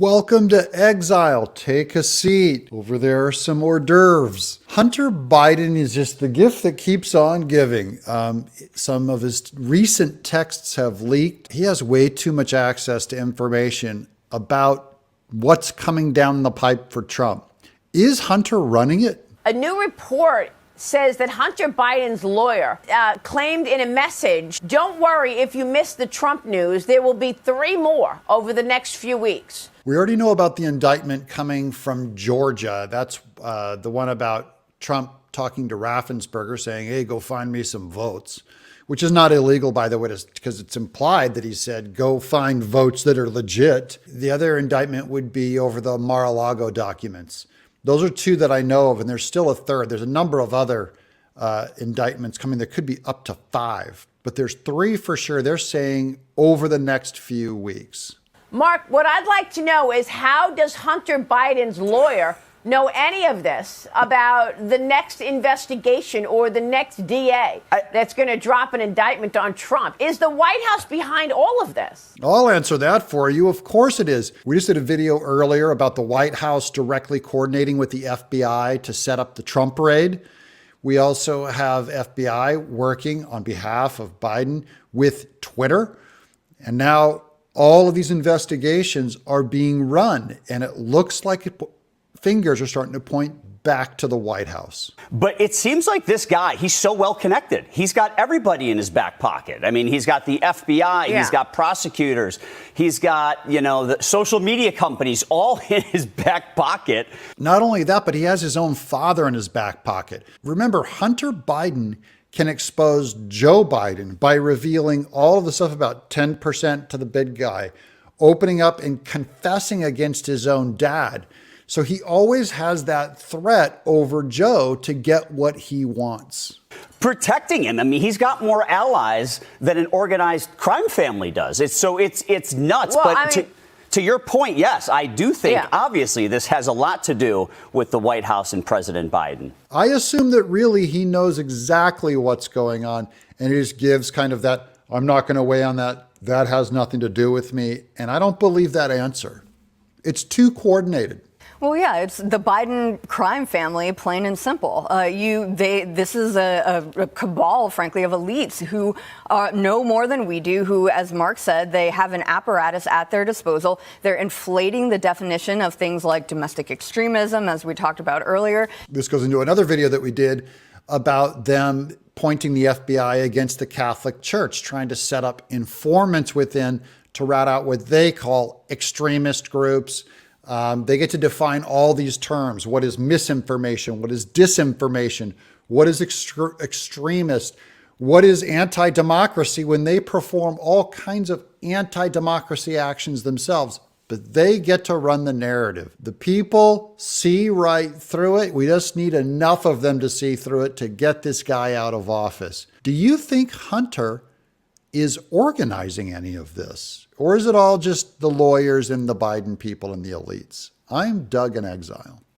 Welcome to Exile. Take a seat. Over there are some hors d'oeuvres. Hunter Biden is just the gift that keeps on giving. Some of his recent texts have leaked. He has way too much access to information about what's coming down the pipe for Trump. Is Hunter running it? A new report says that Hunter Biden's lawyer claimed in a message, "Don't worry if you miss the Trump news. There will be 3 more over the next few weeks." We already know about the indictment coming from Georgia. That's the one about Trump talking to Raffensperger saying, hey, go find me some votes, which is not illegal, by the way, because it's implied that he said, go find votes that are legit. The other indictment would be over the Mar-a-Lago documents. Those are 2 that I know of, and there's still a third. There's a number of other indictments coming. There could be up to 5, but there's 3 for sure. They're saying over the next few weeks. Mark, what I'd like to know is how does Hunter Biden's lawyer know any of this about the next investigation or the next DA that's going to drop an indictment on Trump? Is the White House behind all of this? I'll answer that for you. Of course it is. We just did a video earlier about the White House directly coordinating with the FBI to set up the Trump raid. We also have FBI working on behalf of Biden with Twitter. And now all of these investigations are being run, and it looks like fingers are starting to point back to the White House. But it seems like this guy, he's so well connected. He's got everybody in his back pocket. I mean, he's got the FBI, he's got prosecutors, he's got, the social media companies all in his back pocket. Not only that, but he has his own father in his back pocket. Remember, Hunter Biden can expose Joe Biden by revealing all of the stuff about 10% to the big guy, opening up and confessing against his own dad. So he always has that threat over Joe to get what he wants. Protecting him. I mean, he's got more allies than an organized crime family does. It's nuts. Well, but to your point, yes, I do think, obviously, this has a lot to do with the White House and President Biden. I assume that really he knows exactly what's going on, and he just gives kind of that, I'm not going to weigh on that. That has nothing to do with me. And I don't believe that answer. It's too coordinated. Well, yeah, it's the Biden crime family, plain and simple. This is a cabal, frankly, of elites who know more than we do, who, as Mark said, they have an apparatus at their disposal. They're inflating the definition of things like domestic extremism, as we talked about earlier. This goes into another video that we did about them pointing the FBI against the Catholic Church, trying to set up informants within to rat out what they call extremist groups. They get to define all these terms. What is misinformation? What is disinformation? What is extremist? What is anti-democracy when they perform all kinds of anti-democracy actions themselves? But they get to run the narrative. The people see right through it. We just need enough of them to see through it to get this guy out of office. Do you think Hunter is organizing any of this? Or is it all just the lawyers and the Biden people and the elites? I'm Doug in Exile.